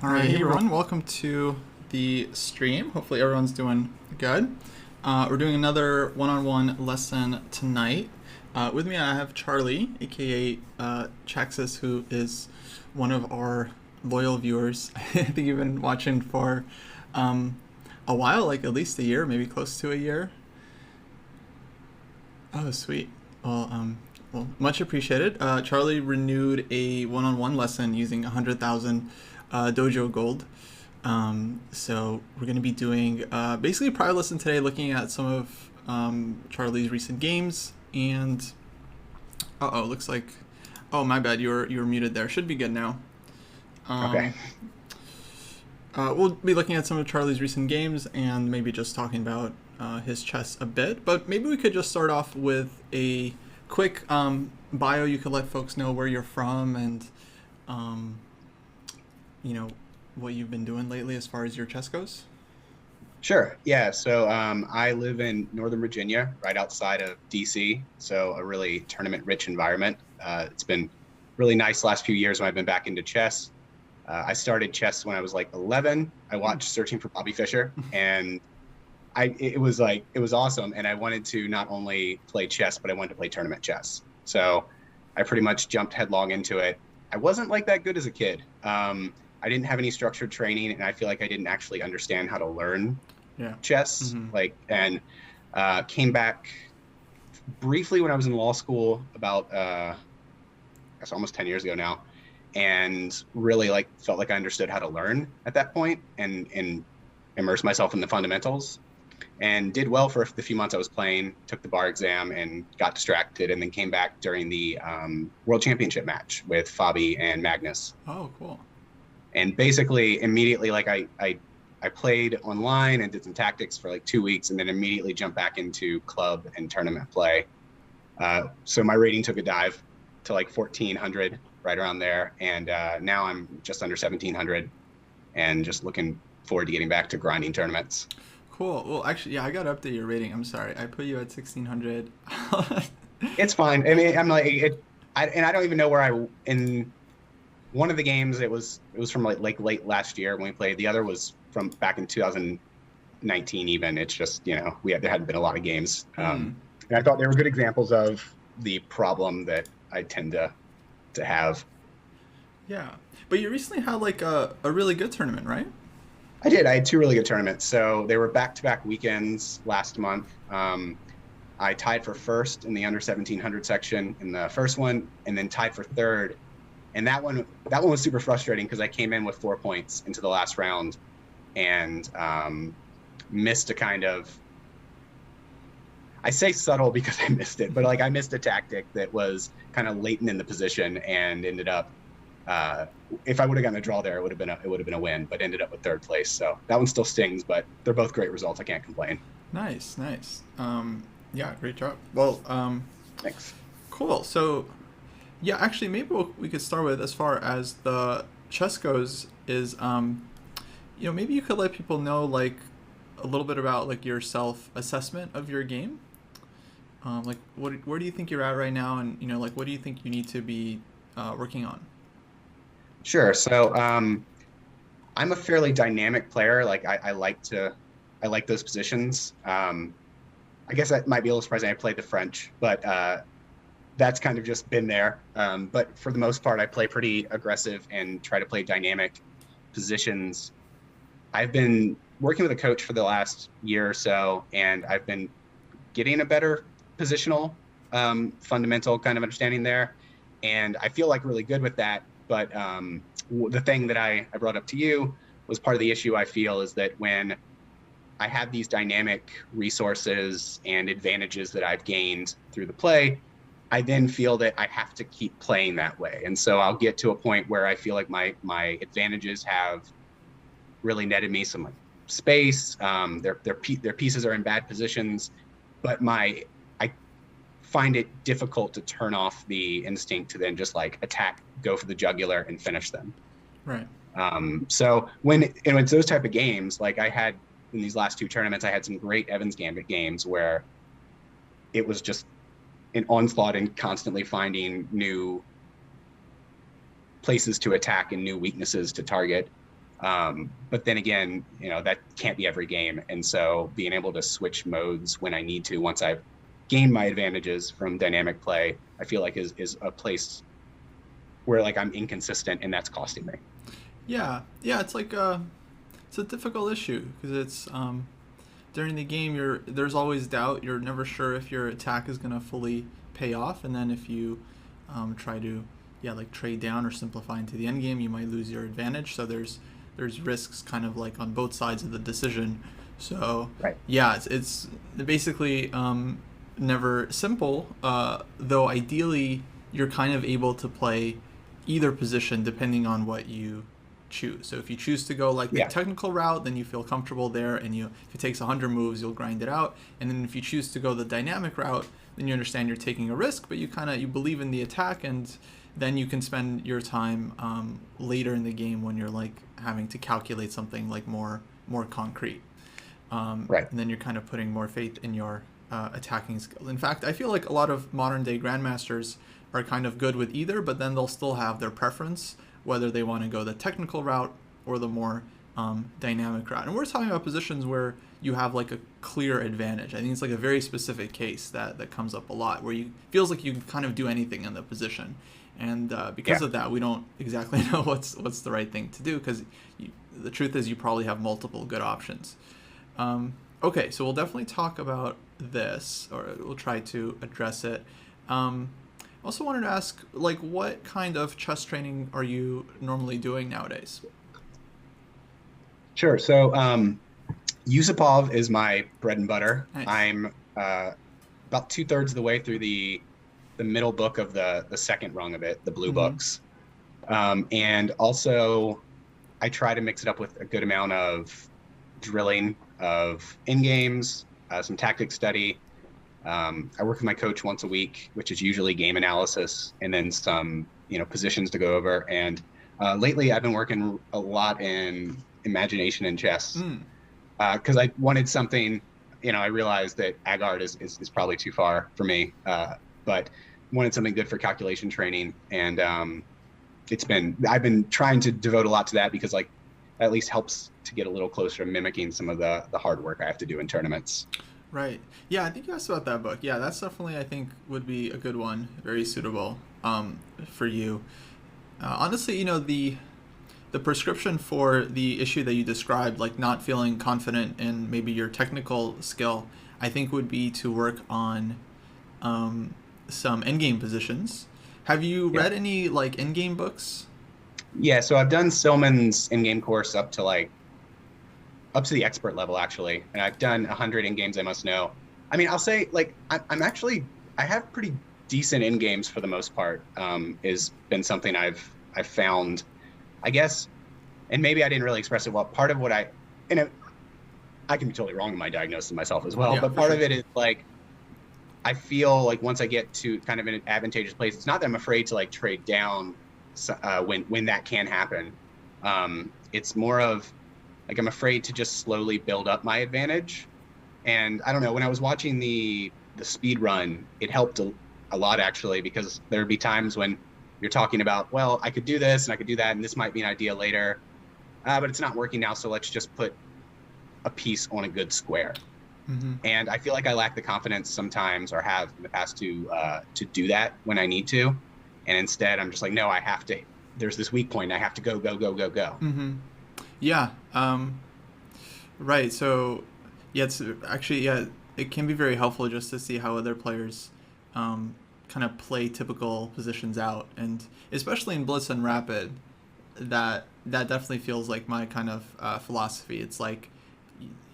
All right, hey everyone, welcome to the stream. Hopefully everyone's doing good. We're doing another one-on-one lesson tonight. With me I have Charlie, aka Chaxis, who is one of our loyal viewers. I think you've been watching for a while, like at least a year, maybe close to a year. Oh, sweet. Well, much appreciated. Charlie renewed a one-on-one lesson using 100,000 dojo gold. So we're going to be doing basically a prior lesson today, looking at some of Charlie's recent games. And looks like, oh my bad, you were muted there. Should be good now. Okay. We'll be looking at some of Charlie's recent games and maybe just talking about his chess a bit. But maybe we could just start off with a quick bio. You could let folks know where you're from and what you've been doing lately as far as your chess goes. Sure. Yeah. So I live in Northern Virginia, right outside of DC. So a really tournament-rich environment. It's been really nice last few years when I've been back into chess. I started chess when I was like 11. I watched Searching for Bobby Fischer, and it was awesome. And I wanted to not only play chess, but I wanted to play tournament chess. So I pretty much jumped headlong into it. I wasn't like that good as a kid. I didn't have any structured training, and I feel like I didn't actually understand how to learn chess. Came back briefly when I was in law school about, that's almost 10 years ago now, and really felt like I understood how to learn at that point and immersed myself in the fundamentals and did well for the few months I was playing, took the bar exam and got distracted, and then came back during the World Championship match with Fabi and Magnus. Oh, cool. And basically immediately, I played online and did some tactics for 2 weeks, and then immediately jumped back into club and tournament play. So my rating took a dive to 1,400, right around there. And now I'm just under 1,700 and just looking forward to getting back to grinding tournaments. Cool. Well, actually, yeah, I got to update your rating. I'm sorry. I put you at 1,600. It's fine. I mean, I'm I don't even know where in one of the games, it was from late last year when we played. The other was from back in 2019 even. It's just, there hadn't been a lot of games. And I thought they were good examples of the problem that I tend to have. Yeah. But you recently had a really good tournament, right? I did. I had two really good tournaments. So they were back-to-back weekends last month. I tied for first in the under 1,700 section in the first one, and then tied for third. And that one was super frustrating because I came in with 4 points into the last round and missed a kind of, I say subtle because I missed it, but I missed a tactic that was kind of latent in the position and ended up, if I would have gotten a draw there, it would have been a win, but ended up with third place. So that one still stings, but they're both great results. I can't complain. Nice. Yeah, great job. Well, Thanks. cool. So, yeah, actually, maybe we could start with, as far as the chess goes, is maybe you could let people know a little bit about your self-assessment of your game. Where do you think you're at right now, and what do you think you need to be working on? Sure. So I'm a fairly dynamic player. I like those positions. I guess that might be a little surprising. I played the French, but that's kind of just been there. But for the most part, I play pretty aggressive and try to play dynamic positions. I've been working with a coach for the last year or so, and I've been getting a better positional, fundamental kind of understanding there. And I feel really good with that. But the thing that I brought up to you was part of the issue I feel is that when I have these dynamic resources and advantages that I've gained through the play, I then feel that I have to keep playing that way. And so I'll get to a point where I feel like my advantages have really netted me some space. Their pieces are in bad positions, but I find it difficult to turn off the instinct to then just attack, go for the jugular, and finish them. Right. So when it's those type of games, I had in these last two tournaments, I had some great Evans Gambit games where it was just an onslaught and constantly finding new places to attack and new weaknesses to target. But then again, that can't be every game. And so being able to switch modes when I need to, once I've gained my advantages from dynamic play, I feel like is a place where like I'm inconsistent and that's costing me. Yeah, yeah, it's like it's a difficult issue because it's during the game there's always doubt. You're never sure if your attack is gonna fully pay off, and then if you try to like trade down or simplify into the end game, you might lose your advantage. So there's risks kind of like on both sides of the decision. So Right. yeah, it's basically never simple. Though ideally you're kind of able to play either position depending on what you choose. So if you choose to go like the Yeah. technical route, then you feel comfortable there, and if it takes 100 moves, you'll grind it out. And then if you choose to go the dynamic route, then you understand you're taking a risk, but you believe in the attack, and then you can spend your time later in the game when you're like having to calculate something like more concrete. Right. And then you're kind of putting more faith in your attacking skill. In fact, I feel like a lot of modern day grandmasters are kind of good with either, but then they'll still have their preference whether they want to go the technical route or the more dynamic route. And we're talking about positions where you have like a clear advantage. I think it's like a very specific case that comes up a lot, where you feels like you can kind of do anything in the position. And because Yeah. of that, we don't exactly know what's the right thing to do, because the truth is you probably have multiple good options. Okay, so we'll definitely talk about this, or we'll try to address it. Also wanted to ask, like, what kind of chess training are you normally doing nowadays? Sure. So Yusupov is my bread and butter. Nice. I'm about 2/3 of the way through the middle book of the second rung of it, the blue books. And also I try to mix it up with a good amount of drilling of in games, some tactic study. I work with my coach once a week, which is usually game analysis, and then some positions to go over. And lately I've been working a lot in imagination and chess, because I wanted something. I realized that Agard is probably too far for me, but wanted something good for calculation training. And I've been trying to devote a lot to that, because like at least helps to get a little closer to mimicking some of the hard work I have to do in tournaments. Right. Yeah, I think you asked about that book. Yeah, that's definitely, I think, would be a good one. Very suitable for you. Honestly, the prescription for the issue that you described, like not feeling confident in maybe your technical skill, I think would be to work on some endgame positions. Have you Yeah. read any like endgame books? Yeah, so I've done Silman's in-game course up to the expert level, actually, and I've done 100 in games I must know. I mean, I'll say like I have pretty decent in games for the most part. Has been something I've found, I guess, and maybe I didn't really express it well. Part of what I can be totally wrong in my diagnosis of myself as well, Yeah, but for part sure. of it is like I feel like once I get to kind of an advantageous place, it's not that I'm afraid to like trade down when that can happen. It's more of like I'm afraid to just slowly build up my advantage. And I don't know, when I was watching the speed run, it helped a lot actually, because there would be times when you're talking about, well, I could do this and I could do that, and this might be an idea later, but it's not working now, so let's just put a piece on a good square. And I feel like I lack the confidence sometimes, or have in the past, to do that when I need to. And instead, I'm just like, no, I have to. There's this weak point. I have to go. Yeah. Right. So, yeah, it's actually, yeah, it can be very helpful just to see how other players kind of play typical positions out, and especially in Blitz and Rapid, that definitely feels like my kind of philosophy. It's like,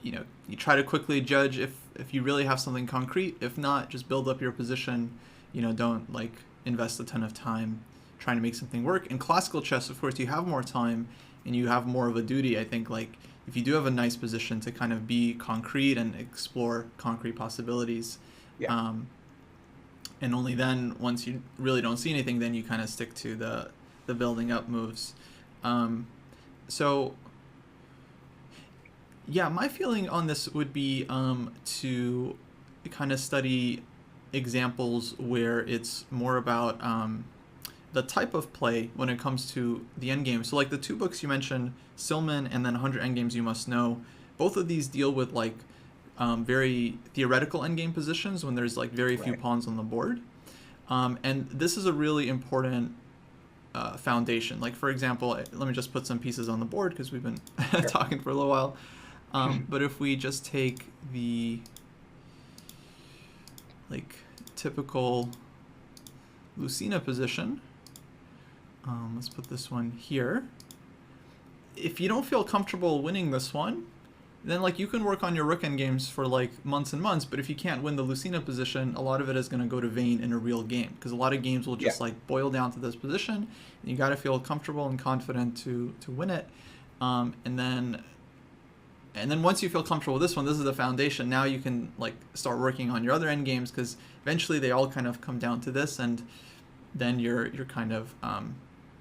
you try to quickly judge if you really have something concrete. If not, just build up your position. Don't like invest a ton of time trying to make something work. In classical chess, of course, you have more time and you have more of a duty. I think, like, if you do have a nice position to kind of be concrete and explore concrete possibilities, Yeah. and only then, once you really don't see anything, then you kind of stick to the building up moves. So yeah, my feeling on this would be to kind of study examples where it's more about the type of play when it comes to the endgame. So like the two books you mentioned, Silman and then 100 Endgames You Must Know, both of these deal with like very theoretical endgame positions when there's like very few Right. pawns on the board. And this is a really important foundation. Like for example, let me just put some pieces on the board because we've been Sure. talking for a little while. But if we just take the like typical Lucina position, let's put this one here. If you don't feel comfortable winning this one, then like you can work on your rook endgames for like months and months, but if you can't win the Lucina position, a lot of it is going to go to vain in a real game because a lot of games will just Yeah. like boil down to this position, and you got to feel comfortable and confident to win it. And then once you feel comfortable with this one, this is the foundation. Now you can like start working on your other end games because eventually they all kind of come down to this, and then you're kind of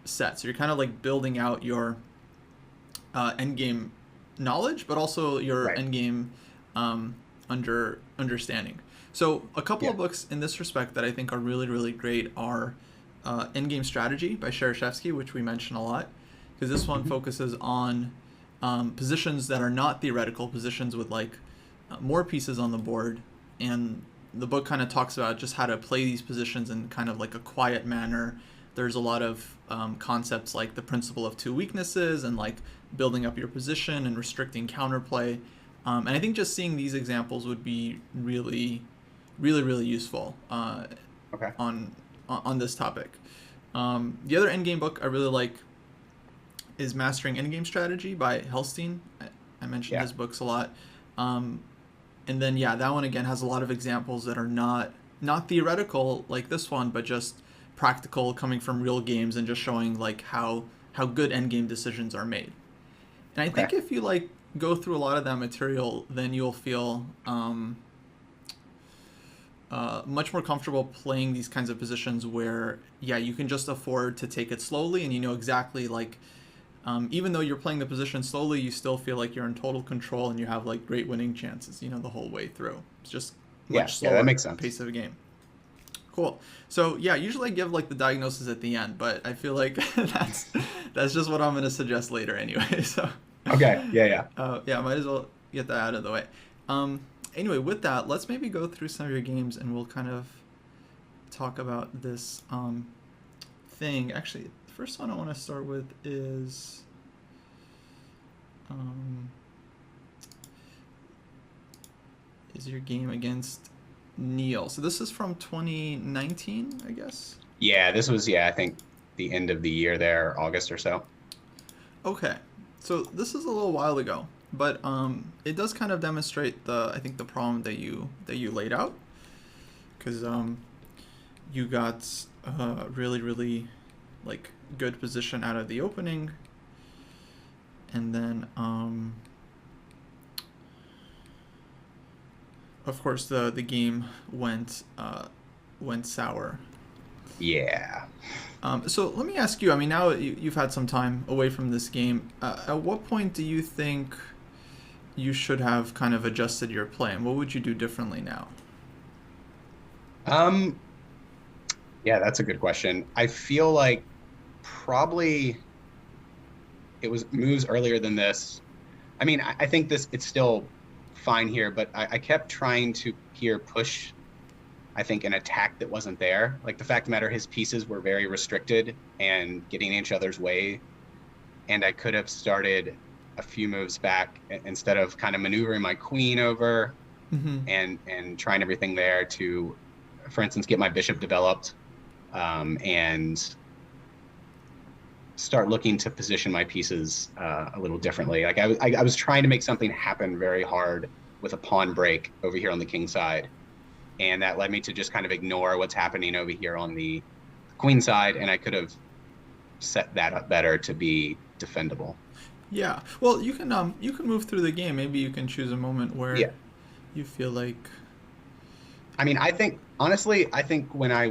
set. So you're kind of like building out your end game knowledge, but also your Right. end game understanding. So a couple Yeah. of books in this respect that I think are really really great are Endgame Strategy by Shereshevsky, which we mention a lot, because this one Mhm. focuses on positions that are not theoretical, positions with like more pieces on the board, and the book kind of talks about just how to play these positions in kind of like a quiet manner. There's a lot of concepts like the principle of two weaknesses and like building up your position and restricting counterplay. And I think just seeing these examples would be really, really, really useful Okay. on this topic. The other endgame book I really like is Mastering Endgame Strategy by Helstein. I mentioned Yeah. his books a lot. And then yeah, that one again has a lot of examples that are not theoretical like this one, but just practical, coming from real games and just showing like how good endgame decisions are made. And I Okay. think if you like go through a lot of that material, then you'll feel much more comfortable playing these kinds of positions where yeah, you can just afford to take it slowly, and you know exactly like even though you're playing the position slowly, you still feel like you're in total control and you have like great winning chances, you know, the whole way through. It's just Yeah. much Yeah. That slower makes sense. pace of a game. Cool. So yeah, usually I give like the diagnosis at the end, but I feel like that's just what I'm gonna suggest later anyway. So Okay. Yeah. Yeah. yeah, might as well get that out of the way. Anyway, with that, let's maybe go through some of your games and we'll kind of talk about this thing. Actually, the first one I want to start with um, is your game against Neil. So this is from 2019, I guess. Yeah. This was, yeah, I think the end of the year there, August or so. Okay, so this is a little while ago, but it does kind of demonstrate I think the problem that you laid out, because you got really really like good position out of the opening, and then of course the game went sour. Yeah. So let me ask you. I mean, now you've had some time away from this game. At what point do you think you should have kind of adjusted your play, and what would you do differently now? Um, yeah, that's a good question. I feel like probably it was moves earlier than this. I mean, I think it's still fine here, but I kept trying to here push, I think, an attack that wasn't there. Like the fact of the matter, his pieces were very restricted and getting in each other's way. And I could have started a few moves back instead of kind of maneuvering my queen over Mm-hmm. and trying everything there to, for instance, get my bishop developed and start looking to position my pieces a little differently. Like I was trying to make something happen very hard with a pawn break over here on the king side, and that led me to just kind of ignore what's happening over here on the queen side, and I could have set that up better to be defendable. Yeah. Well, you can move through the game. Maybe you can choose a moment where Yeah. you feel like. I mean, I think honestly, I think when I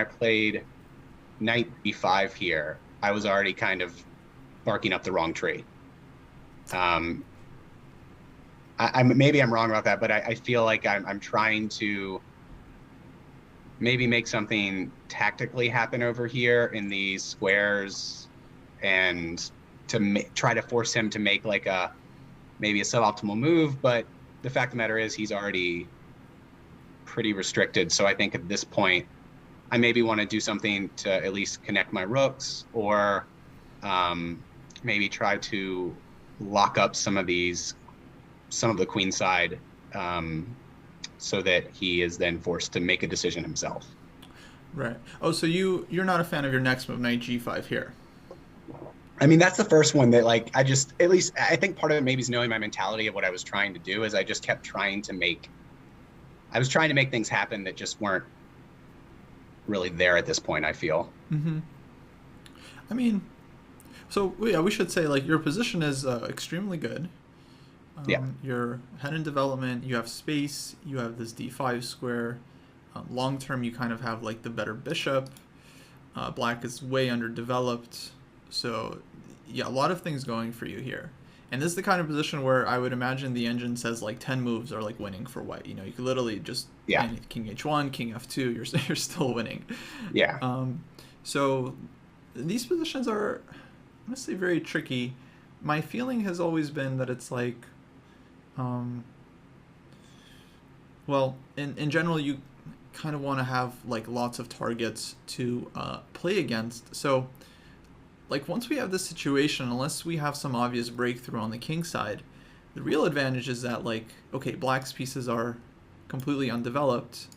played knight b5 here, I was already kind of barking up the wrong tree. Um, maybe I'm wrong about that, but I feel like I'm trying to maybe make something tactically happen over here in these squares, and to try to force him to make like a maybe a suboptimal move. But the fact of the matter is he's already pretty restricted. So I think at this point, I maybe want to do something to at least connect my rooks, or maybe try to lock up some of the queen side, so that he is then forced to make a decision himself. Right. Oh, so you're not a fan of your next move, knight g5 here. I mean, that's the first one that like I just at least I think part of it maybe is knowing my mentality of what I was trying to do is I just kept trying to make I was trying to make things happen that just weren't really there at this point, I feel. Mm-hmm. I mean, so yeah, we should say like your position is extremely good. Yeah. You're ahead in development. You have space. You have this d5 square. Long term, you kind of have like the better bishop. Black is way underdeveloped. So yeah, a lot of things going for you here. And this is the kind of position where I would imagine the engine says like 10 moves are like winning for white. You know, you could literally just Yeah. king h1, king f2, you're still winning. Yeah. So these positions are honestly very tricky. My feeling has always been that it's like, well, in general, you kind of want to have like lots of targets to play against. So like once we have this situation, unless we have some obvious breakthrough on the king side, the real advantage is that like, okay, black's pieces are completely undeveloped,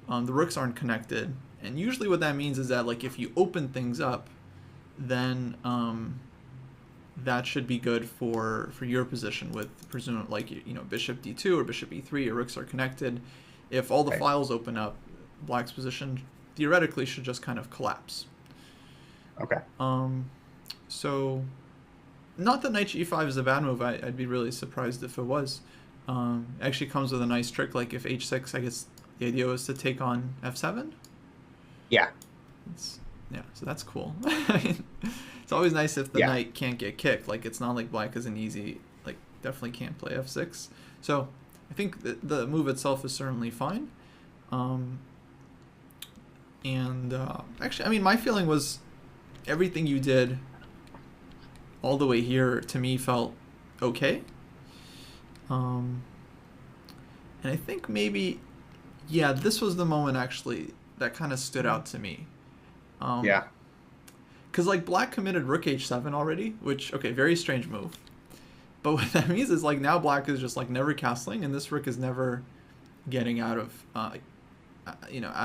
the rooks aren't connected, and usually what that means is that like if you open things up, then that should be good for your position with presumably like you know bishop d2 or bishop e3, your rooks are connected. If all the Right. files open up, black's position theoretically should just kind of collapse. Okay. So, not that knight e5 is a bad move. I'd be really surprised if it was. It actually comes with a nice trick. Like if h6, I guess the idea was to take on f7. Yeah. Yeah, so that's cool. I mean, it's always nice if the Yeah. knight can't get kicked. Like it's not like black is an easy, like definitely can't play f6. So I think the move itself is certainly fine. And actually, I mean, my feeling was everything you did all the way here to me felt okay. And I think maybe, yeah, this was the moment actually that kind of stood out to me. Yeah. Because like black committed rook h7 already, which, okay, very strange move. But what that means is like now black is just like never castling, and this rook is never getting out of, out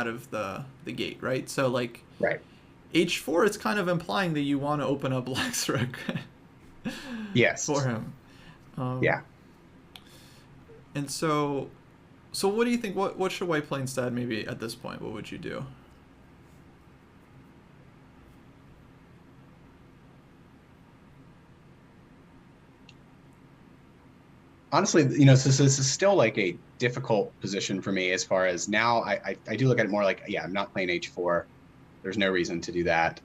of the gate, right? So like Right. h4, it's kind of implying that you want to open up black's rook Yes. for him. Yeah. And so what do you think? What should white play instead? Maybe at this point, what would you do? Honestly, this is still like a difficult position for me as far as now I do look at it more like, yeah, I'm not playing h4. There's no reason to do that.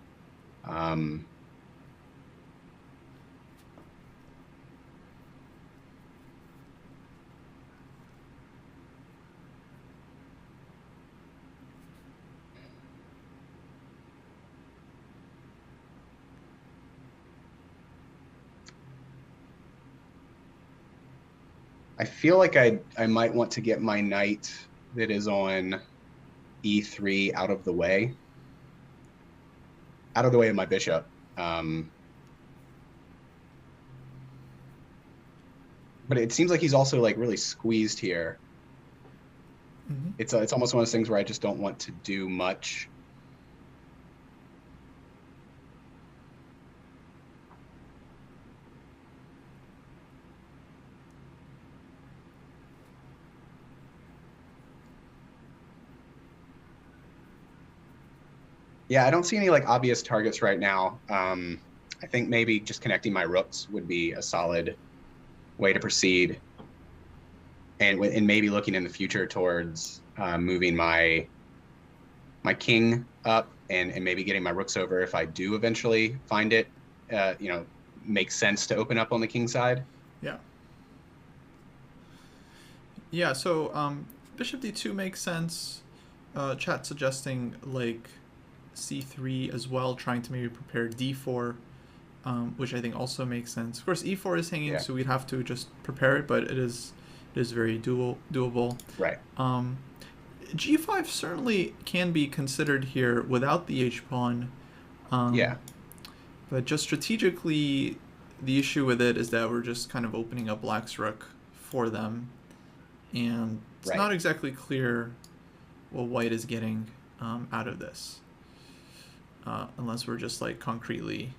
I feel like I might want to get my knight that is on e3 out of the way of my bishop. But it seems like he's also like really squeezed here. Mm-hmm. It's almost one of those things where I just don't want to do much. Yeah, I don't see any like obvious targets right now. I think maybe just connecting my rooks would be a solid way to proceed, and maybe looking in the future towards moving my king up and maybe getting my rooks over if I do eventually find it, makes sense to open up on the king side. Yeah. Yeah. So bishop d2 makes sense. chat suggesting like c3 as well, trying to maybe prepare d4, which I think also makes sense. Of course, e4 is hanging, Yeah. so we'd have to just prepare it, but it is very doable. Right. G5 certainly can be considered here without the h pawn. Yeah. But just strategically, the issue with it is that we're just kind of opening up black's rook for them, and it's Right. not exactly clear what white is getting out of this, unless we're just like concretely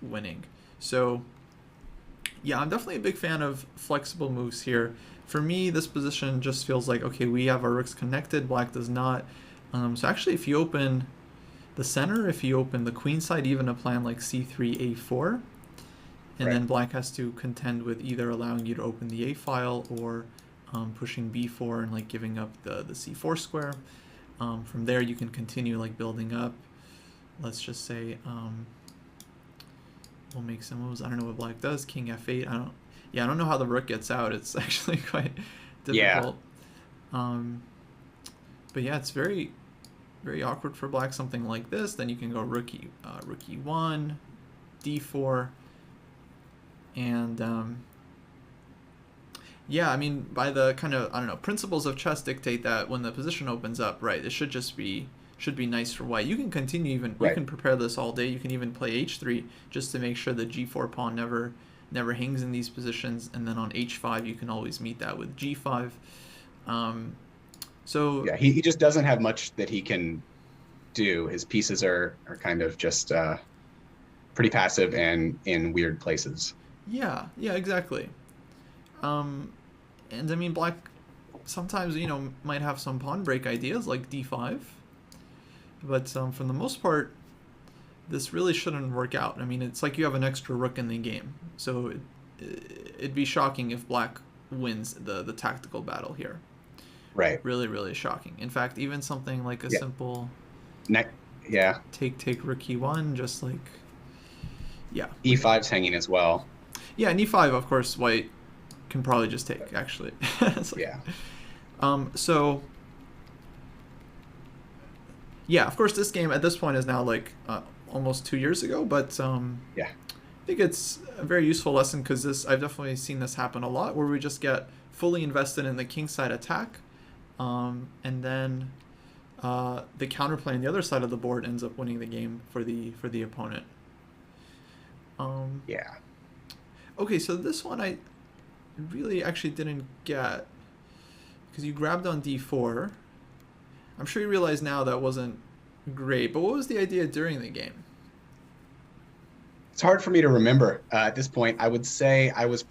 winning. So yeah, I'm definitely a big fan of flexible moves here. For me, this position just feels like, okay, we have our rooks connected, black does not. So actually, if you open the center, if you open the queen side, even a plan like c3, a4, and Right. then black has to contend with either allowing you to open the a file or pushing b4 and like giving up the c4 square. From there, you can continue like building up. Let's just say we'll make some moves. I don't know what black does. King f8. I don't know how the rook gets out. It's actually quite difficult. But yeah, it's very, very awkward for black. Something like this. Then you can go rook e1, d4, and yeah, I mean, by the kind of, I don't know, principles of chess dictate that when the position opens up, right, it should just be nice for white. You can continue even, you Right. can prepare this all day. You can even play h3 just to make sure the g4 pawn never hangs in these positions, and then on h5 you can always meet that with g5. So Yeah, he just doesn't have much that he can do. His pieces are kind of just pretty passive and in weird places. yeah, exactly. And I mean, black sometimes, might have some pawn break ideas like d5, but for the most part, this really shouldn't work out. I mean, it's like you have an extra rook in the game, so it'd be shocking if black wins the tactical battle here. Right. Really, really shocking. In fact, even something like a Yeah. simple Yeah. take rook e1, just like, yeah. E5's hanging as well. Yeah, and e5, of course, white can probably just take, actually. It's like, Yeah. So yeah, of course, this game at this point is now like almost 2 years ago, but Yeah. I think it's a very useful lesson because I've definitely seen this happen a lot, where we just get fully invested in the kingside attack, and then the counterplay on the other side of the board ends up winning the game for the opponent. Yeah. Okay, so this one I really actually didn't get, because you grabbed on d4. I'm sure you realize now that wasn't great, but what was the idea during the game? It's hard for me to remember at this point. I would say I was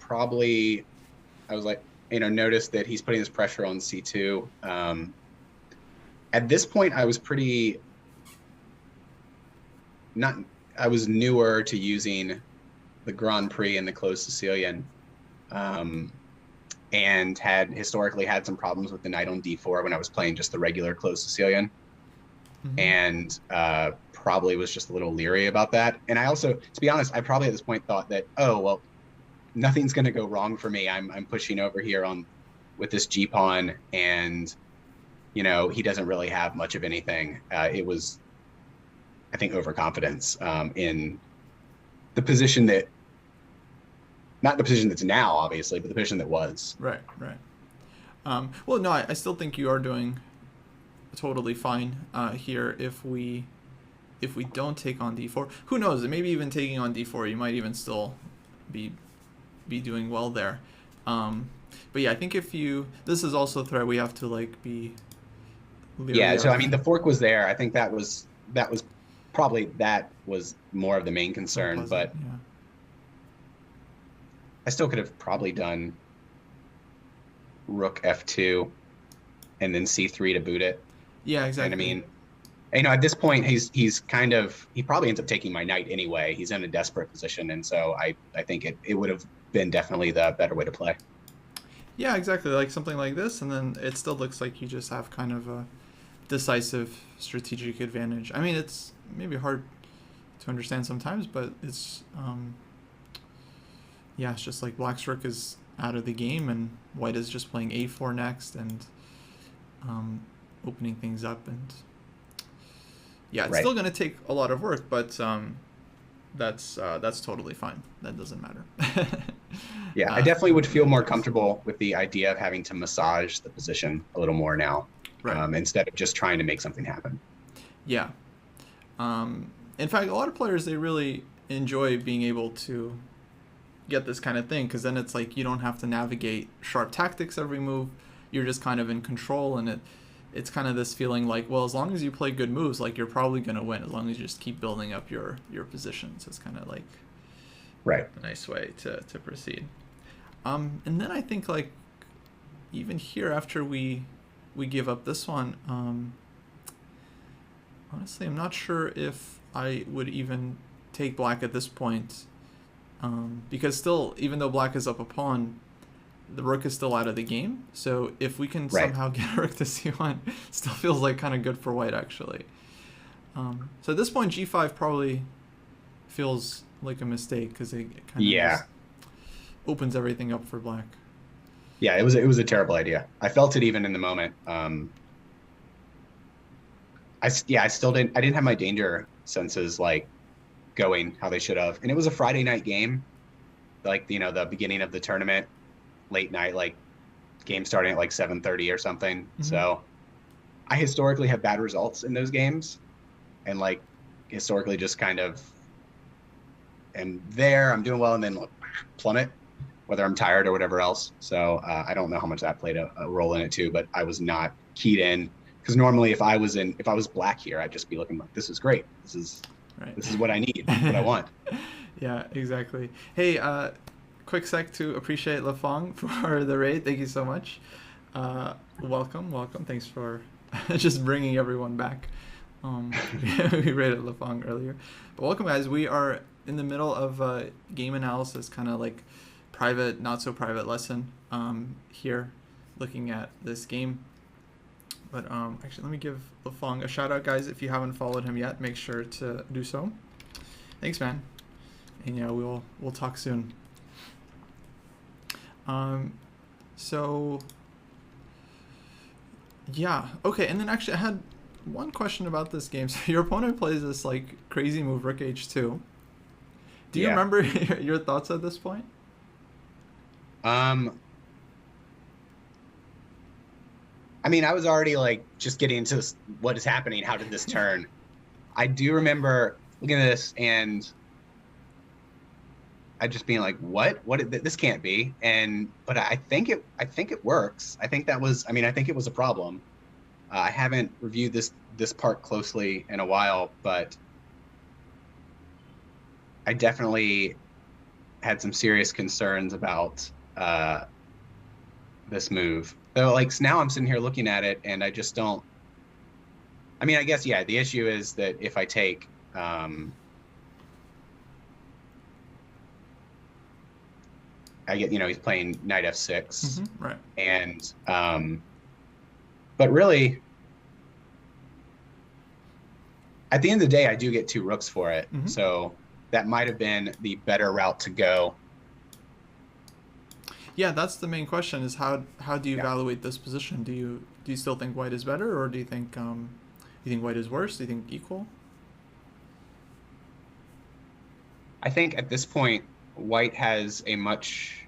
like, noticed that he's putting this pressure on c2. At this point, I was I was newer to using the Grand Prix and the closed Sicilian, and had historically had some problems with the knight on d4 when I was playing just the regular closed Sicilian. Mm-hmm. And probably was just a little leery about that. And I also, to be honest, I probably at this point thought that, oh, well, nothing's going to go wrong for me. I'm pushing over here with this G pawn, and he doesn't really have much of anything. It was, I think, overconfidence in the position that, not the position that's now, obviously, but the position that was. Right. Well, no, I still think you are doing totally fine here. If we don't take on d4, who knows? Maybe even taking on d4, you might even still be doing well there. But yeah, I think this is also a threat we have to like be. Yeah. So I mean, the fork was there. I think that was probably more of the main concern, but yeah. I still could have probably done rook f2 and then c3 to boot it. Yeah, exactly. And I mean, at this point, he probably ends up taking my knight anyway. He's in a desperate position, and so I think it would have been definitely the better way to play. Yeah, exactly. Like something like this, and then it still looks like you just have kind of a decisive strategic advantage. I mean, it's maybe hard to understand sometimes, but it's yeah, it's just like black's rook is out of the game, and white is just playing a4 next, and opening things up, and yeah, it's Right. still going to take a lot of work, but that's totally fine. That doesn't matter. Yeah, I uh, definitely would feel more comfortable with the idea of having to massage the position a little more now, right. instead of just trying to make something happen. Yeah. In fact, a lot of players, they really enjoy being able to get this kind of thing, because then it's like you don't have to navigate sharp tactics every move. You're just kind of in control, and it's kind of this feeling like, well, as long as you play good moves, like you're probably going to win as long as you just keep building up your positions. It's kind of like Right. a nice way to proceed. And then I think, like, even here, after we give up this one, honestly, I'm not sure if I would even take black at this point, because still, even though black is up a pawn, the rook is still out of the game. So if we can Right. somehow get a rook to c1, still feels like kind of good for white, actually. So at this point, g5 probably feels like a mistake, because it kind of Yeah. just opens everything up for black. Yeah, it was a terrible idea. I felt it even in the moment. I still didn't have my danger senses like going how they should have. And it was a Friday night game, like, the beginning of the tournament, late night, like game starting at like 7:30 or something. Mm-hmm. So I historically have bad results in those games, and like historically just kind of am there, I'm doing well, and then plummet, whether I'm tired or whatever else. So I don't know how much that played a role in it too, but I was not keyed in, because normally if I was black here, I'd just be looking like, this is great. This is what I need, what I want. Yeah, exactly. Hey, quick sec to appreciate Lafong for the raid. Thank you so much. Welcome. Thanks for just bringing everyone back. We raided Lafong earlier, but welcome, guys. We are in the middle of game analysis, kind of like private, not so private lesson here, looking at this game. But actually, let me give Lafong a shout out, guys. If you haven't followed him yet, make sure to do so. Thanks, man. And yeah, we'll talk soon. So yeah, okay. And then actually, I had one question about this game. So your opponent plays this like crazy move, rook h2. Do you remember your thoughts at this point? I mean, I was already like just getting into this, what is happening? How did this turn? I do remember looking at this and I just being like, what? This can't be. But I think it works. I think it was a problem. I haven't reviewed this part closely in a while, but I definitely had some serious concerns about this move. So like now I'm sitting here looking at it and I just don't. I mean, I guess, yeah, the issue is that if I take I get, he's playing knight f6, Mm-hmm, right? And but really, at the end of the day, I do get two rooks for it. Mm-hmm. So that might have been the better route to go. Yeah, that's the main question: is how do you evaluate this position? Do you still think white is better, or do you think white is worse? Do you think equal? I think at this point, white has a much,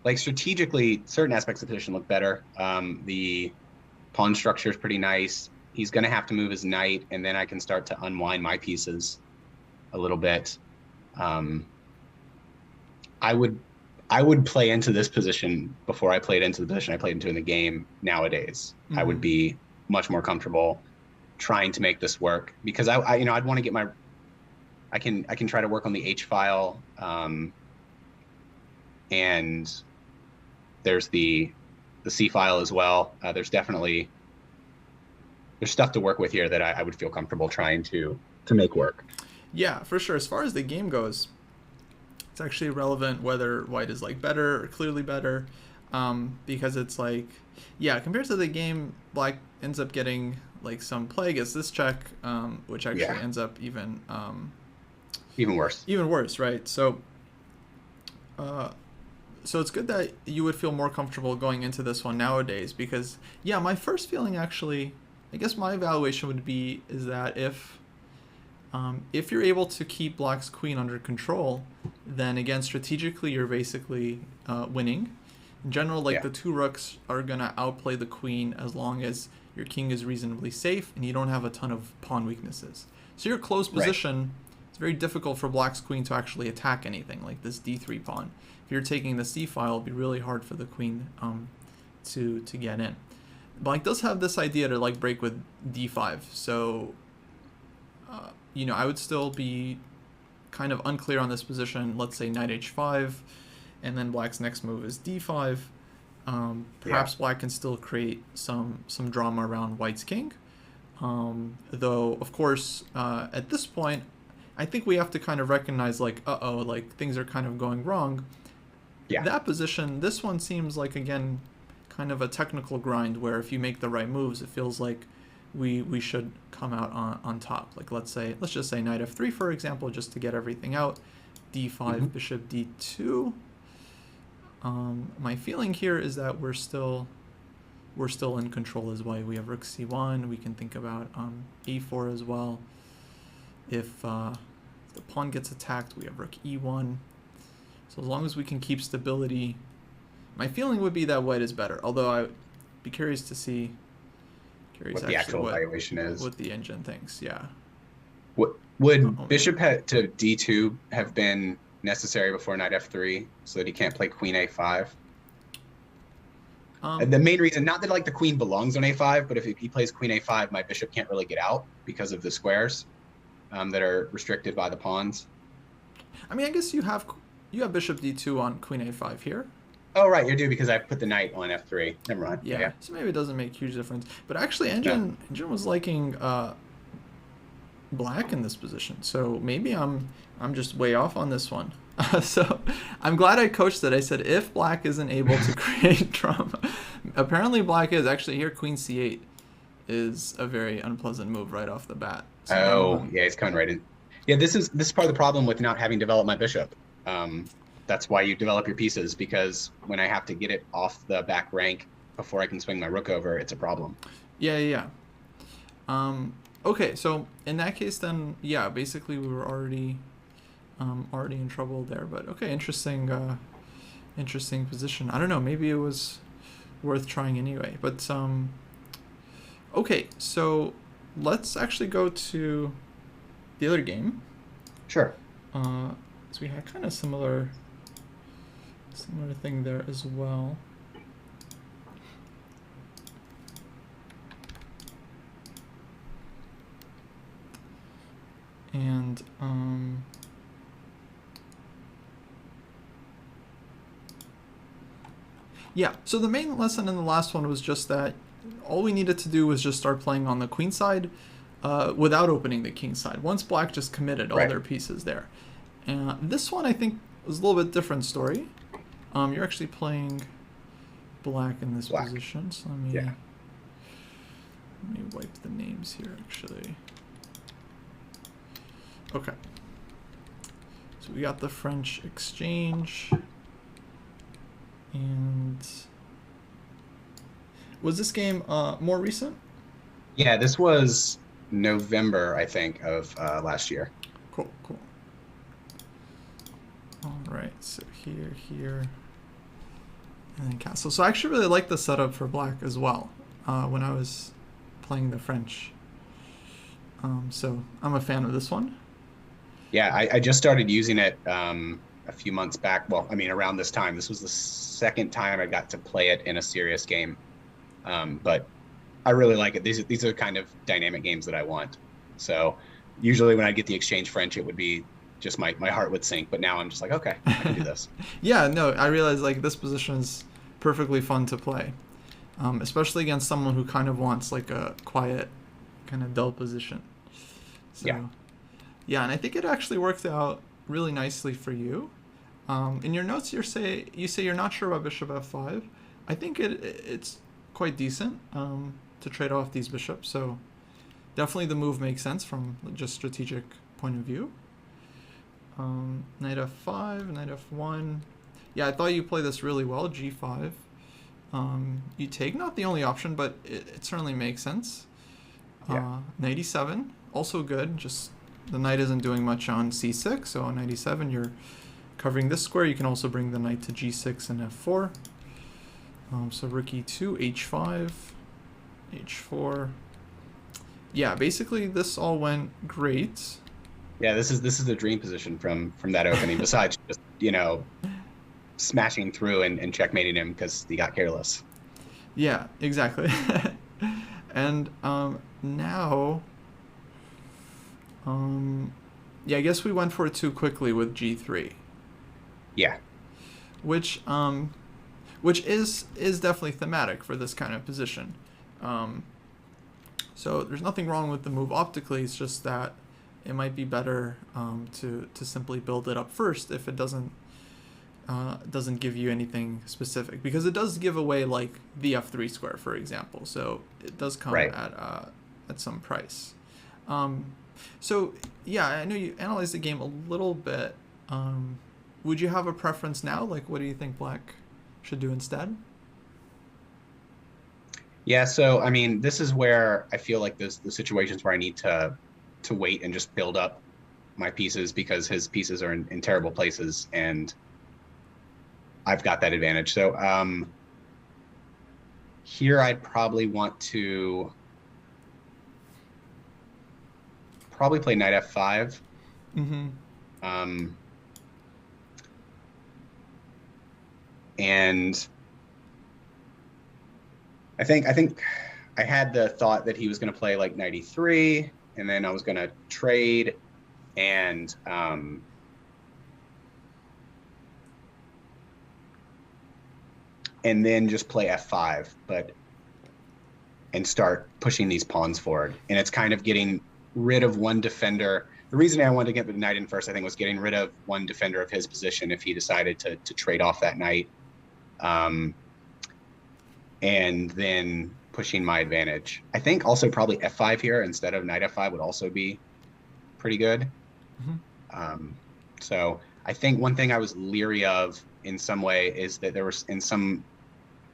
like, strategically, certain aspects of the position look better. The pawn structure is pretty nice. He's going to have to move his knight, and then I can start to unwind my pieces a little bit. I would play into this position before I played into the position I played into in the game nowadays. Mm-hmm. I would be much more comfortable trying to make this work, because I'd want to get my, I can try to work on the H file, and there's the C file as well. There's stuff to work with here that I would feel comfortable trying to make work. Yeah, for sure. As far as the game goes, it's actually relevant whether white is like better or clearly better, because it's like, yeah, compared to the game, black ends up getting like some play, gets this check, which actually ends up even worse. Even worse, right? So So it's good that you would feel more comfortable going into this one nowadays because, yeah, my first feeling actually, I guess my evaluation would be is that if you're able to keep Black's queen under control, then again, strategically, you're basically winning. In general, like Yeah. the two rooks are going to outplay the queen as long as your king is reasonably safe and you don't have a ton of pawn weaknesses. So your closed Right. position, it's very difficult for Black's queen to actually attack anything like this d3 pawn. If you're taking this d file, it'll be really hard for the queen to get in. Black does have this idea to like break with d5, so I would still be kind of unclear on this position. Let's say knight h5, and then Black's next move is d5. Perhaps Black can still create some drama around White's king. Though, of course, at this point, I think we have to kind of recognize like, like things are kind of going wrong. Yeah. That position, this one seems like, again, kind of a technical grind where if you make the right moves, it feels like we should come out on top. Like let's just say knight f3, for example, just to get everything out. d5, bishop d2. My feeling here is that we're still in control as well. We have rook c1. We can think about a4 as well. If the pawn gets attacked, we have rook e1. So as long as we can keep stability, my feeling would be that White is better. Although I would be curious to see What the actual evaluation is. What the engine thinks. Yeah. Would bishop to d2 have been necessary before knight f3 so that he can't play queen a5? The main reason, not that like the queen belongs on a5, but if he plays queen a5, my bishop can't really get out because of the squares that are restricted by the pawns. I mean, I guess you have bishop d2 on queen a5 here. Oh, right, you do, because I put the knight on f3. Never mind. Yeah. So maybe it doesn't make huge difference. But actually, Engine was liking Black in this position. So maybe I'm just way off on this one. So I'm glad I coached it. I said if Black isn't able to create drama, apparently Black is. Actually, here queen c8 is a very unpleasant move right off the bat. So yeah, he's coming right in. Yeah, this is part of the problem with not having developed my bishop. That's why you develop your pieces, because when I have to get it off the back rank before I can swing my rook over, it's a problem. Yeah. Okay, so in that case, then yeah, basically we were already in trouble there. But okay, interesting position. I don't know, maybe it was worth trying anyway. But okay, so let's actually go to the other game. Sure. So we had kind of similar thing there as well. And yeah, so the main lesson in the last one was just that all we needed to do was just start playing on the queen side without opening the king side. Once Black just committed all their pieces there. And this one I think was a little bit different story. You're actually playing Black in this position, so let me wipe the names here actually. Okay. So we got the French exchange. And was this game more recent? Yeah, this was November, I think, of last year. Cool. All right, so here, and then castle. So I actually really like the setup for Black as well when I was playing the French. So I'm a fan of this one. Yeah, I just started using it a few months back. Well, I mean, around this time. This was the second time I got to play it in a serious game. But I really like it. These are kind of dynamic games that I want. So usually when I get the exchange French, it would be just my heart would sink. But now I'm just like, okay, I can do this. Yeah, no, I realize like this position is perfectly fun to play, especially against someone who kind of wants like a quiet, kind of dull position. So, yeah, and I think it actually worked out really nicely for you. In your notes, you say you're not sure about bishop f5. I think it's quite decent to trade off these bishops. So definitely the move makes sense from just strategic point of view. Knight f5, knight f1. Yeah, I thought you played this really well, g5. You take, not the only option, but it certainly makes sense. Yeah. Knight e7, also good, just the knight isn't doing much on c6, so on knight e7 you're covering this square. You can also bring the knight to g6 and f4. So rook e2, h5, h4. Yeah, basically this all went great. Yeah, this is the dream position from that opening. Besides just smashing through and checkmating him because he got careless. Yeah, exactly. And now, yeah, I guess we went for it too quickly with g3, Yeah. which is definitely thematic for this kind of position. So there's nothing wrong with the move optically. It's just that it might be better to simply build it up first if it doesn't give you anything specific, because it does give away like the f3 square, for example. So it does come Right. at some price. So yeah, I know you analyzed the game a little bit. Would you have a preference now? Like, what do you think Black should do instead? Yeah, so I mean, this is where I feel like the situations where I need to wait and just build up my pieces because his pieces are in terrible places and I've got that advantage. So here I'd probably want to probably play knight f5. Mm-hmm. Um, and I think I had the thought that he was going to play like knight e3, and then I was going to trade and then just play f5, and start pushing these pawns forward. And it's kind of getting rid of one defender. The reason I wanted to get the knight in first, I think, was getting rid of one defender of his position if he decided to trade off that knight. And then pushing my advantage. I think also probably f5 here instead of knight f5 would also be pretty good. Mm-hmm. So I think one thing I was leery of in some way is that there was, in some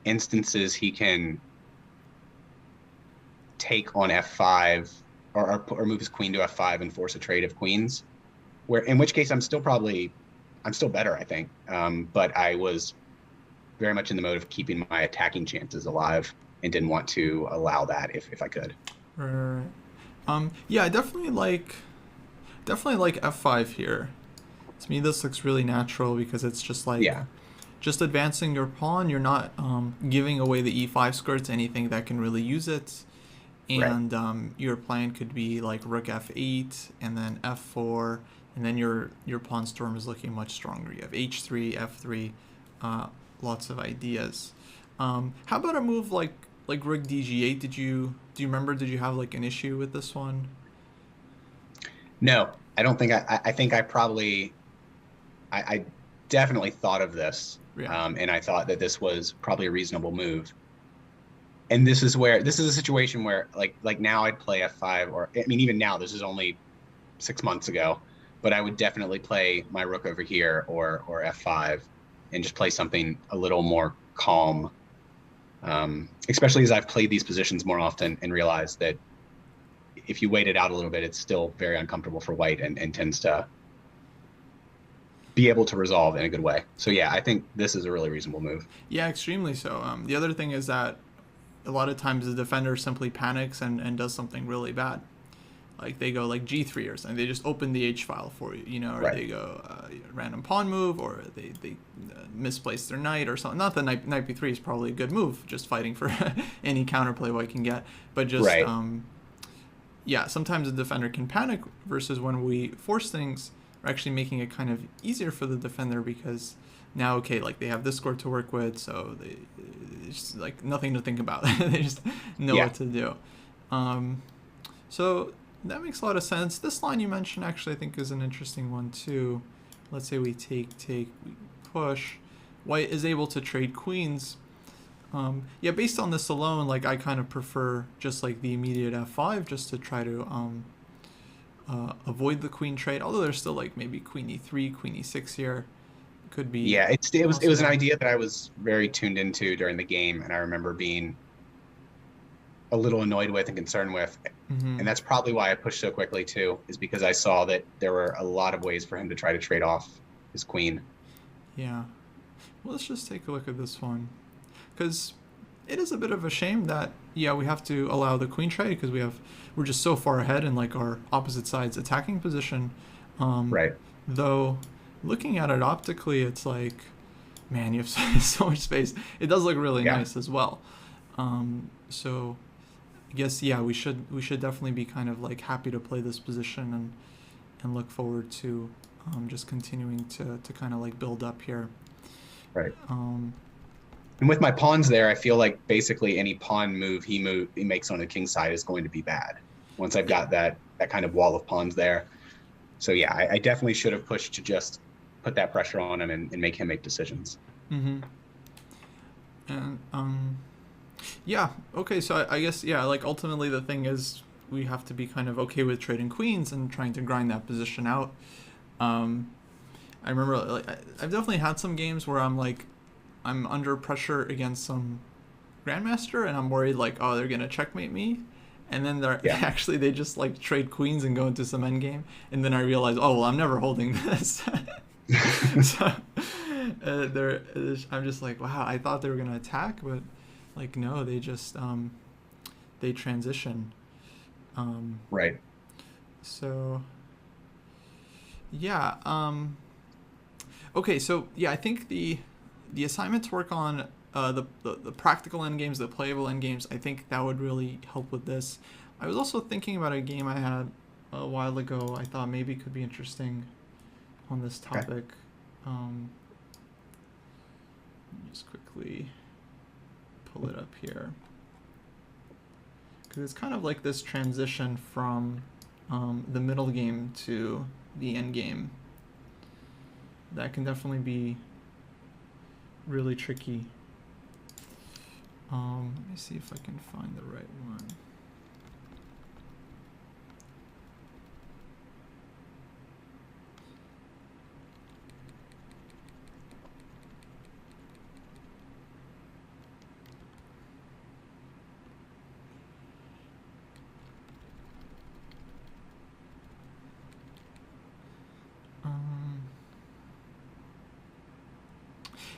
instances, he can take on f5 or move his queen to f5 and force a trade of queens, where in which case I'm still better, I think. But I was very much in the mode of keeping my attacking chances alive and didn't want to allow that if I could. Right. Yeah, I definitely like f5 here. To me, this looks really natural because it's just like Yeah. just advancing your pawn. You're not giving away the e5 square to anything that can really use it. Right. And your plan could be like rook f8 and then f4, and then your pawn storm is looking much stronger. You have h3, f3, lots of ideas. How about a move like rook dg8? Do you remember? Did you have like an issue with this one? No, I don't think I think I definitely thought of this. Yeah. And I thought that this was probably a reasonable move. And this is a situation where like now I'd play f5, or I mean, even now, this is only 6 months ago, but I would definitely play my rook over here or f5 and just play something a little more calm. Especially as I've played these positions more often and realized that if you wait it out a little bit, it's still very uncomfortable for white and tends to be able to resolve in a good way. So yeah, I think this is a really reasonable move. Yeah, extremely so. The other thing is that a lot of times the defender simply panics and does something really bad. Like they go like g3 or something. They just open the h file for you, or Right. they go random pawn move, or they misplace their knight or something. Not that knight b3 is probably a good move, just fighting for any counterplay white can get. But just Right. Yeah, sometimes the defender can panic. Versus when we force things, we're actually making it kind of easier for the defender because now, okay, like they have this score to work with, so it's just like nothing to think about. They just know Yeah. what to do. So that makes a lot of sense. This line you mentioned actually I think is an interesting one too. Let's say we take, we push. White is able to trade queens. Yeah, based on this alone, like I kind of prefer just like the immediate f5 just to try to avoid the queen trade. Although there's still like maybe queen e3, queen e6 here. could be Yeah, it was an possible. idea that I was very tuned into during the game, and I remember being a little annoyed with and concerned with. Mm-hmm. And that's probably why I pushed so quickly too, is because I saw that there were a lot of ways for him to try to trade off his queen. Yeah. Well, let's just take a look at this one, because it is a bit of a shame that yeah we have to allow the queen trade because we're just so far ahead in like our opposite side's attacking position. Um, Right. though, looking at it optically, it's like, man, you have so much space. It does look really Yeah. nice as well. So I guess yeah, we should definitely be kind of like happy to play this position and look forward to just continuing to kind of like build up here. Right. Um, And with my pawns there, I feel like basically any pawn move he makes on the king side is going to be bad. Once I've yeah. got that kind of wall of pawns there. So yeah, I definitely should have pushed to just put that pressure on him and make him make decisions. Mm-hmm. And yeah. Okay. So I guess yeah. Like ultimately, the thing is we have to be kind of okay with trading queens and trying to grind that position out. Um, I remember like I've definitely had some games where I'm under pressure against some grandmaster and I'm worried like oh they're gonna checkmate me, and then they're Yeah. actually they just like trade queens and go into some endgame, and then I realize oh well I'm never holding this. So I'm just like wow I thought they were gonna attack, but like no they just they transition. Um, Right. so yeah okay so yeah I think the assignment to work on the practical end games, the playable end games, I think that would really help with this. I was also thinking about a game I had a while ago. I thought maybe could be interesting on this Okay. topic. Let me just quickly pull it up here because it's kind of like this transition from the middle game to the end game. That can definitely be really tricky. Let me see if I can find the right one.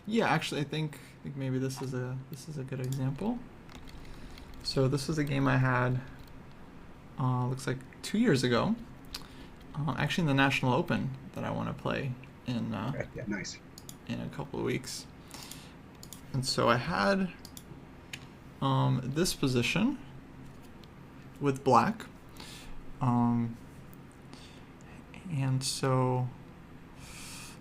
Yeah, actually, I think maybe this is a good example. So this is a game I had. Looks like 2 years ago. Actually, in the National Open that I want to play in Okay. Yeah. Nice. in a couple of weeks. And so I had this position with black. Um, and so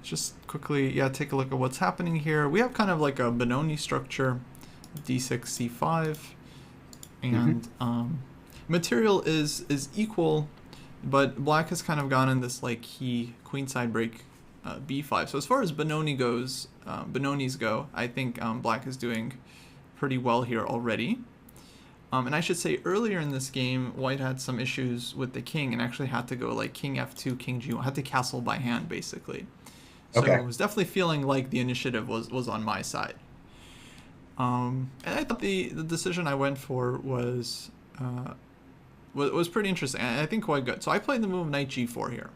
just quickly, yeah, take a look at what's happening here. We have kind of like a Benoni structure, d6, c5, Hmm. and material is equal, but black has kind of gone in this like key queenside break b5. So as far as Benoni goes, Benonis go, I think black is doing pretty well here already. And I should say earlier in this game, white had some issues with the king and actually had to go like king f2, king g1, had to castle by hand basically. So Okay. it was definitely feeling like the initiative was on my side. And I thought the decision I went for was pretty interesting. And I think quite good. So I played the move knight g4 here.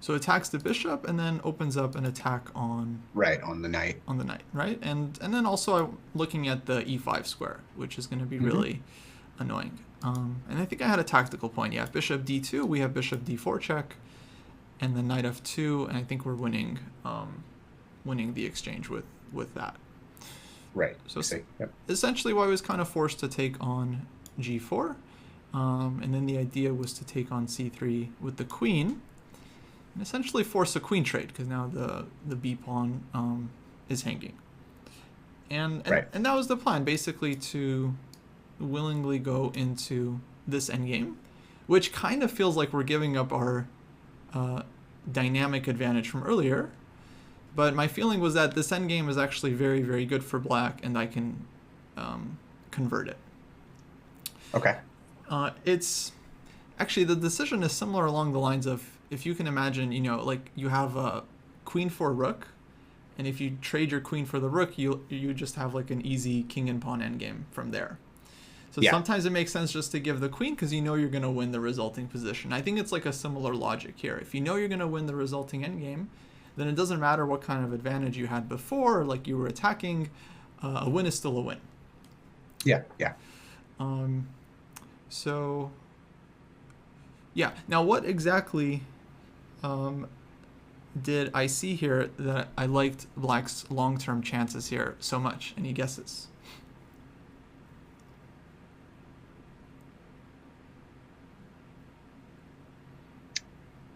So it attacks the bishop and then opens up an attack Right. On the knight. on the knight, right? And then also I'm looking at the e5 square, which is going to be Hmm. really annoying. And I think I had a tactical point. Yeah, bishop d2, we have bishop d4 check, and then knight f2, and I think we're winning the exchange with that. Right. So I see. Yep. essentially, I was kind of forced to take on g4, and then the idea was to take on c3 with the queen, and essentially force a queen trade because now the b pawn is hanging. Right. And that was the plan, basically to willingly go into this endgame, which kind of feels like we're giving up our uh, dynamic advantage from earlier. But my feeling was that this endgame is actually very, very good for black, and I can convert it. Okay. It's actually the decision is similar along the lines of if you can imagine, like you have queen for rook, and if you trade your queen for the rook, you just have like an easy king and pawn endgame from there. So Yeah. sometimes it makes sense just to give the queen because you know you're going to win the resulting position. I think it's like a similar logic here. If you know you're going to win the resulting endgame, then it doesn't matter what kind of advantage you had before, like you were attacking, a win is still a win. Yeah. Yeah. So, yeah. Now, what exactly did I see here that I liked Black's long-term chances here so much? Any guesses?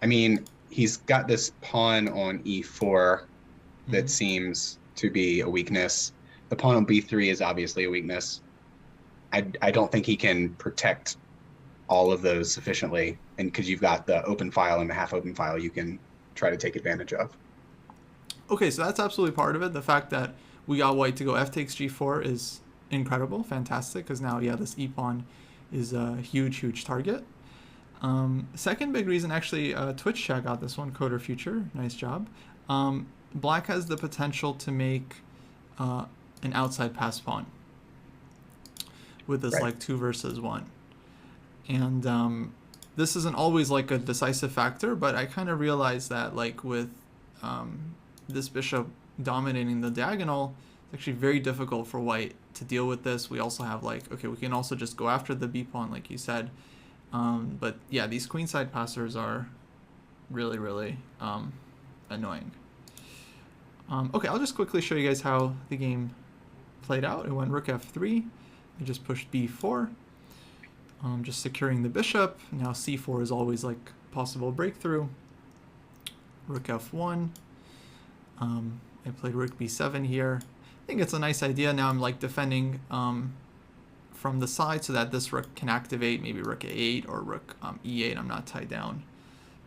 I mean, he's got this pawn on e4 that seems to be a weakness. The pawn on b3 is obviously a weakness. I don't think he can protect all of those sufficiently, and because you've got the open file and the half open file you can try to take advantage of. Okay, so that's absolutely part of it. The fact that we got white to go f takes g4 is incredible, fantastic, because now, yeah, this e-pawn is a huge target. Second big reason, actually, Twitch chat got this one, Coder Future, nice job. Black has the potential to make an outside pass pawn with this like 2 versus 1. And this isn't always like a decisive factor, but I kind of realized that like with this bishop dominating the diagonal, it's actually very difficult for white to deal with this. We also have like, okay, we can also just go after the b pawn like you said. But yeah, these queenside passers are really annoying. Okay, I'll just quickly show you guys how the game played out. It went rook f3. I just pushed b4. Just securing the bishop. Now c4 is always like possible breakthrough. Rook f1. I played rook b7 here. I think it's a nice idea. Now I'm like defending from the side so that this rook can activate, maybe rook a8 or rook e8. I'm not tied down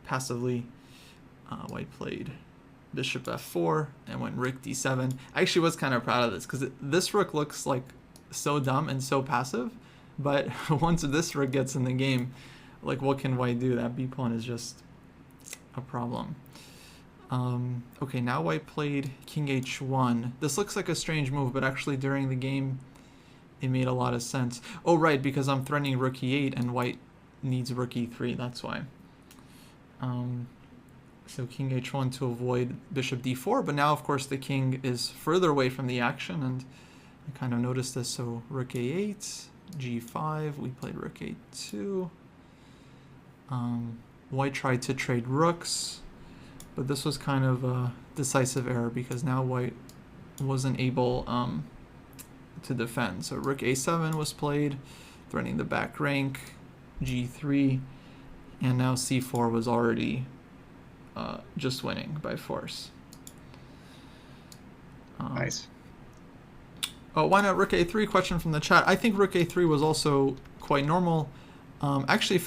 passively. White played bishop f4 and went rook d7. I actually was kind of proud of this because this rook looks like so dumb and so passive, but once this rook gets in the game, like what can white do? That b pawn is just a problem. Okay, now white played king h1. This looks like a strange move, but actually during the game it made a lot of sense. Oh right, because I'm threatening rook e8 and white needs rook e3, that's why. So king h1 to avoid bishop d4, but now of course the king is further away from the action, and I kind of noticed this. So rook a8, g5, we played rook a2. White tried to trade rooks, but this was kind of a decisive error because now white wasn't able to defend. So rook a7 was played, threatening the back rank, g3, and now c4 was already just winning by force. Nice. Oh, why not rook a3? Question from the chat. I think rook a3 was also quite normal. Actually,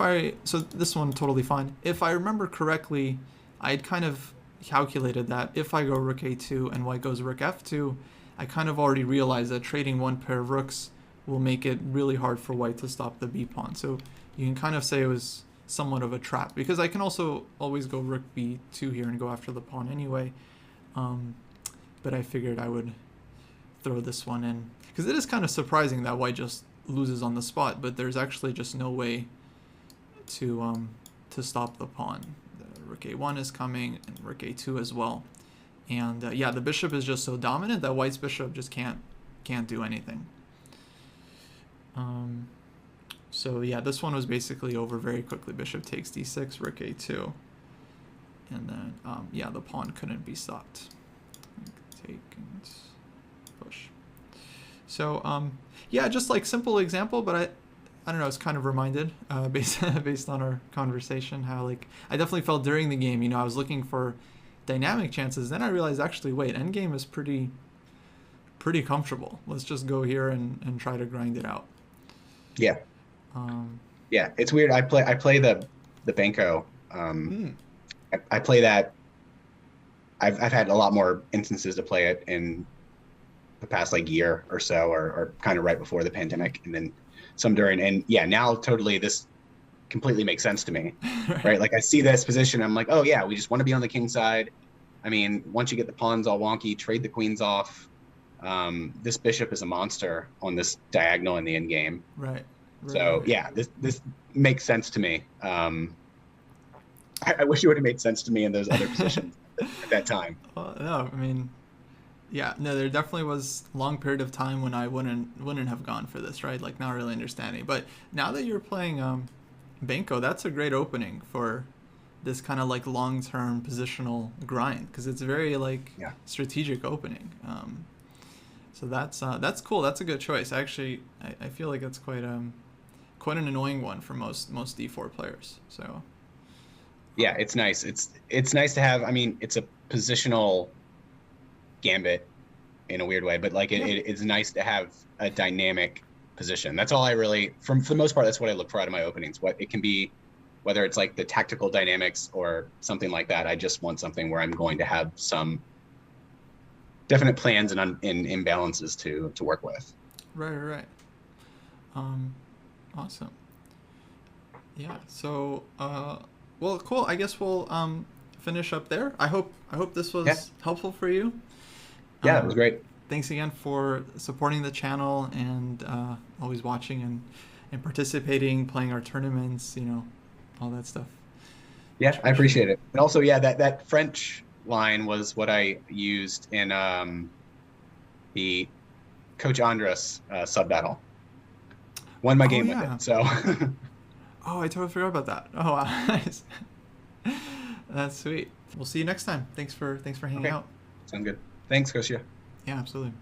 so this one totally fine. If I remember correctly, I had kind of calculated that if I go rook a2 and white goes rook f2, I kind of already realized that trading one pair of rooks will make it really hard for white to stop the b pawn. So you can kind of say it was somewhat of a trap, because I can also always go rook b2 here and go after the pawn anyway. But I figured I would throw this one in, because it is kind of surprising that white just loses on the spot, but there's actually just no way to stop the pawn. Rook a1 is coming, and rook a2 as well. And yeah, the bishop is just so dominant that white's bishop just can't do anything. So yeah, this one was basically over very quickly. Bishop takes d6, rook a2, and then yeah, the pawn couldn't be stopped. Take and push. So yeah, just like simple example, but I don't know, it's kind of reminded based on our conversation how like I definitely felt during the game, you know, I was looking for dynamic chances. Then I realized actually, wait, endgame is pretty comfortable. Let's just go here and try to grind it out. Yeah. Yeah, it's weird. I play the Benko. I play that. I've had a lot more instances to play it in the past like year or so, or kind of right before the pandemic, and then some during. And yeah, now totally this completely makes sense to me, right? Like I see this position, I'm like, oh yeah, we just want to be on the king side. I mean, once you get the pawns all wonky, trade the queens off. This bishop is a monster on this diagonal in the end game. Right. So right. yeah, this makes sense to me. I wish it would have made sense to me in those other positions at that time. Well, no, I mean, yeah, no, there definitely was a long period of time when I wouldn't have gone for this, right? Like, not really understanding. But now that you're playing Benko, that's a great opening for this kind of like long-term positional grind, because it's very like strategic opening. So that's cool. That's a good choice. Actually, I feel like that's quite an annoying one for most d4 players. So yeah, it's nice. It's nice to have. I mean, it's a positional gambit in a weird way, but like it's nice to have a dynamic position. That's all I really, for the most part, that's what I look for out of my openings. What it can be, whether it's like the tactical dynamics or something like that. I just want something where I'm going to have some definite plans and imbalances to work with. Right. Awesome. Yeah. So well, cool. I guess we'll finish up there. I hope this was helpful for you. Yeah, it was great. Thanks again for supporting the channel and always watching and participating, playing our tournaments, all that stuff. Yeah, I appreciate it. And also, yeah, that French line was what I used in the Coach Andres sub battle. Won my game with it. So. Oh, I totally forgot about that. Oh, wow. Nice. That's sweet. We'll see you next time. Thanks for hanging out. Sounds good. Thanks, Kosia. Yeah, absolutely.